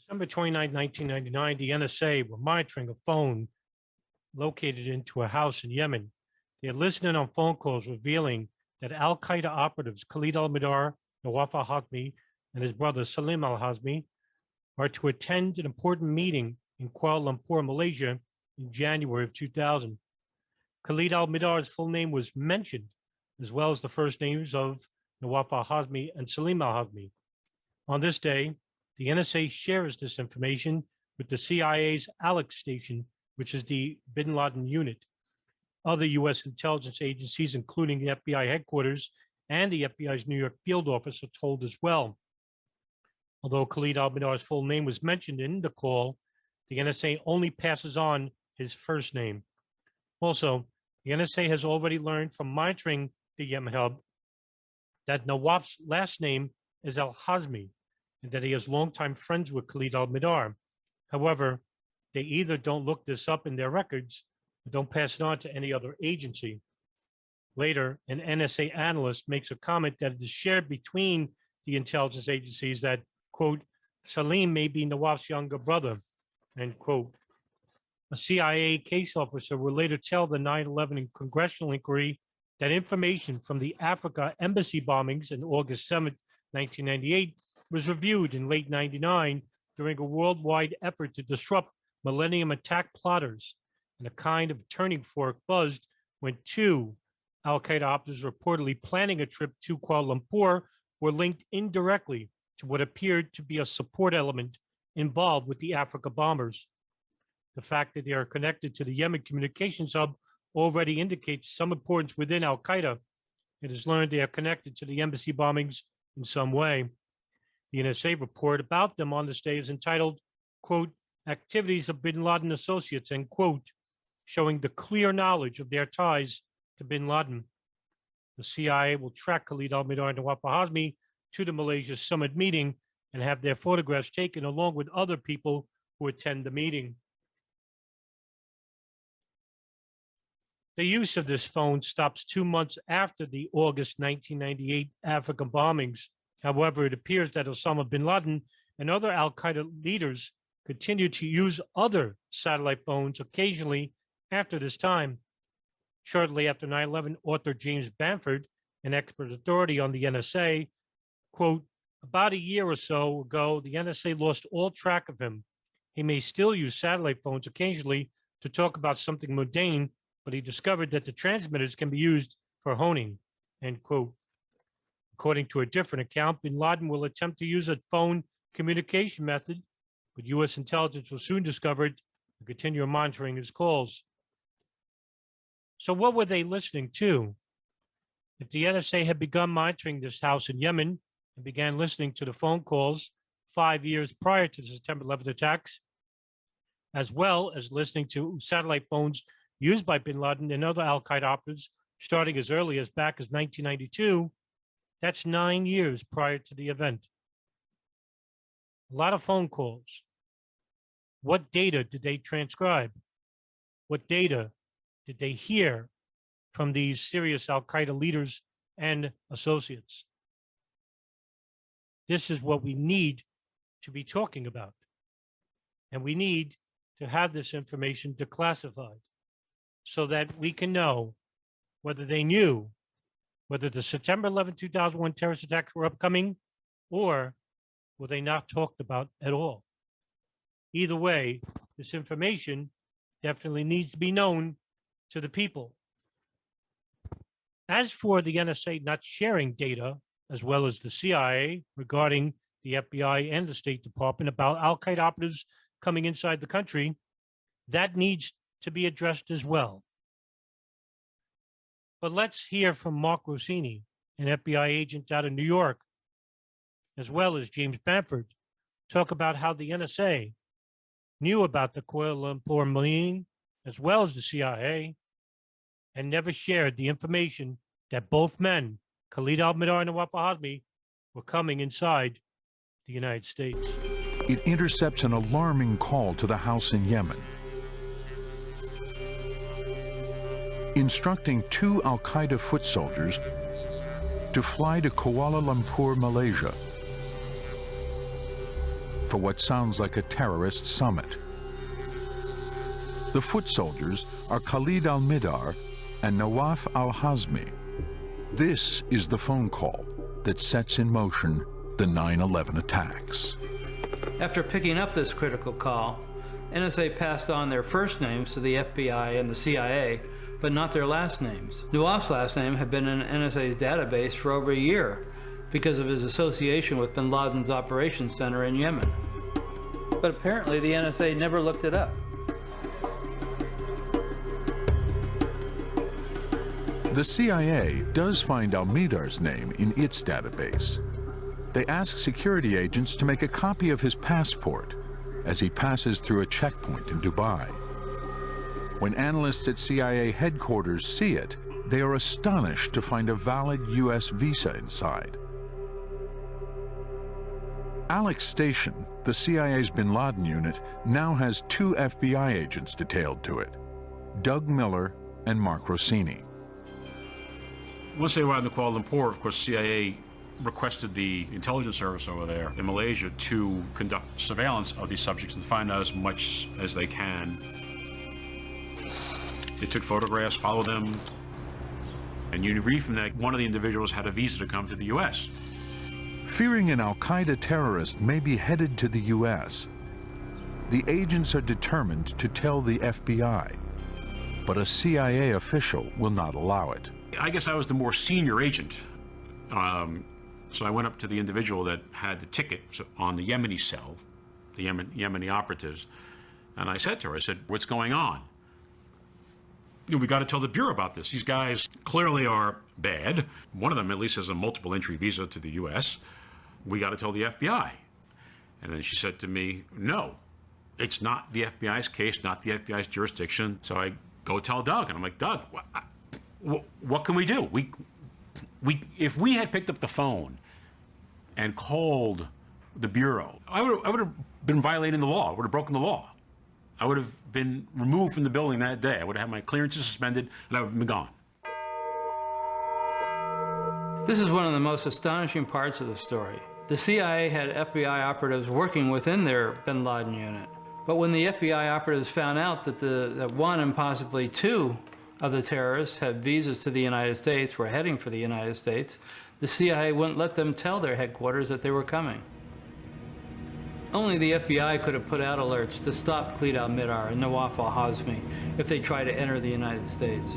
December 29, 1999, the NSA were monitoring a phone located into a house in Yemen. They had listened in on phone calls revealing that al-Qaeda operatives Khalid al-Mihdhar, Nawaf al-Hazmi, and his brother Salim al-Hazmi are to attend an important meeting in Kuala Lumpur, Malaysia in January of 2000. Khalid al-Mihdhar's full name was mentioned, as well as the first names of Nawaf al-Hazmi and Salim al-Hazmi. On this day, the NSA shares this information with the CIA's Alex station, which is the bin Laden unit. Other U.S. intelligence agencies, including the FBI headquarters and the FBI's New York field office, are told as well. Although Khalid al-Mihdhar's full name was mentioned in the call, the NSA only passes on his first name. Also, the NSA has already learned from monitoring the Yemen hub that Nawaf's last name is al-Hazmi, and that he has longtime friends with Khalid al-Mihdhar. However, they either don't look this up in their records or don't pass it on to any other agency. Later, an NSA analyst makes a comment that it is shared between the intelligence agencies that, quote, Salim may be Nawaf's younger brother, end quote. A CIA case officer will later tell the 9/11 congressional inquiry that information from the Africa embassy bombings in August 7, 1998 was reviewed in late 99 during a worldwide effort to disrupt Millennium attack plotters, and a kind of turning fork buzzed when two al-Qaeda operatives reportedly planning a trip to Kuala Lumpur were linked indirectly to what appeared to be a support element involved with the Africa bombers. The fact that they are connected to the Yemen communications hub already indicates some importance within al-Qaeda. It is learned they are connected to the embassy bombings in some way. The NSA report about them on this day is entitled, quote, Activities of bin Laden Associates, end quote, showing the clear knowledge of their ties to bin Laden. The CIA will track Khalid al-Mihdhar and Nawaf al-Hazmi to the Malaysia summit meeting and have their photographs taken along with other people who attend the meeting. The use of this phone stops 2 months after the August 1998 African bombings. However, it appears that Osama bin Laden and other al-Qaeda leaders continued to use other satellite phones occasionally after this time. Shortly after 9/11, author James Bamford, an expert authority on the NSA, quote, about a year or so ago, the NSA lost all track of him. He may still use satellite phones occasionally to talk about something mundane, but he discovered that the transmitters can be used for honing, end quote. According to a different account, bin Laden will attempt to use a phone communication method, but U.S. intelligence will soon discover it and continue monitoring his calls. So what were they listening to? If the NSA had begun monitoring this house in Yemen and began listening to the phone calls 5 years prior to the September 11th attacks, as well as listening to satellite phones used by bin Laden and other al-Qaeda operatives starting as early as back as 1992, that's 9 years prior to the event. A lot of phone calls. What data did they transcribe? What data did they hear from these serious al-Qaeda leaders and associates? This is what we need to be talking about. And we need to have this information declassified so that we can know whether they knew whether the September 11, 2001 terrorist attacks were upcoming, or were they not talked about at all. Either way, this information definitely needs to be known to the people. As for the NSA not sharing data, as well as the CIA regarding the FBI and the State Department about al-Qaeda operatives coming inside the country, that needs to be addressed as well. But let's hear from Mark Rossini, an FBI agent out of New York, as well as James Bamford, talk about how the NSA knew about the Kuala Lumpur meeting, as well as the CIA, and never shared the information that both men, Khalid al-Mihdhar and Nawaf al-Hazmi, were coming inside the United States. It intercepts an alarming call to the house in Yemen, instructing 2 al-Qaeda foot soldiers to fly to Kuala Lumpur, Malaysia, for what sounds like a terrorist summit. The foot soldiers are Khalid al-Mihdhar and Nawaf al-Hazmi. This is the phone call that sets in motion the 9/11 attacks. After picking up this critical call, NSA passed on their first names to the FBI and the CIA, but not their last names. Nawaf's last name had been in NSA's database for over a year because of his association with bin Laden's operations center in Yemen. But apparently the NSA never looked it up. The CIA does find al-Mihdhar's name in its database. They ask security agents to make a copy of his passport as he passes through a checkpoint in Dubai. When analysts at CIA headquarters see it, they are astonished to find a valid U.S. visa inside. Alex Station, the CIA's bin Laden unit, now has 2 FBI agents detailed to it, Doug Miller and Mark Rossini. Once they arrived in Kuala Lumpur, of course, CIA requested the intelligence service over there in Malaysia to conduct surveillance of these subjects and find out as much as they can. They took photographs, followed them, and you read from that one of the individuals had a visa to come to the U.S. Fearing an al-Qaeda terrorist may be headed to the U.S., the agents are determined to tell the FBI, but a CIA official will not allow it. I guess I was the more senior agent. So I went up to the individual that had the ticket on the Yemeni cell, the Yemeni operatives, and I said to her, I said, what's going on? You know, we got to tell the Bureau about this. These guys clearly are bad. One of them at least has a multiple entry visa to the U.S. We got to tell the FBI. And then she said to me, no, it's not the FBI's case, not the FBI's jurisdiction. So I go tell Doug, and I'm like, Doug, what can we do? If we had picked up the phone and called the Bureau, I would have been violating the law. I would have broken the law. I would have been removed from the building that day. I would have had my clearances suspended, and I would have been gone. This is one of the most astonishing parts of the story. The CIA had FBI operatives working within their bin Laden unit. But when the FBI operatives found out that one and possibly 2 of the terrorists had visas to the United States, were heading for the United States, the CIA wouldn't let them tell their headquarters that they were coming. Only the FBI could have put out alerts to stop Khalid al-Mihdhar and Nawaf al-Hazmi if they tried to enter the United States.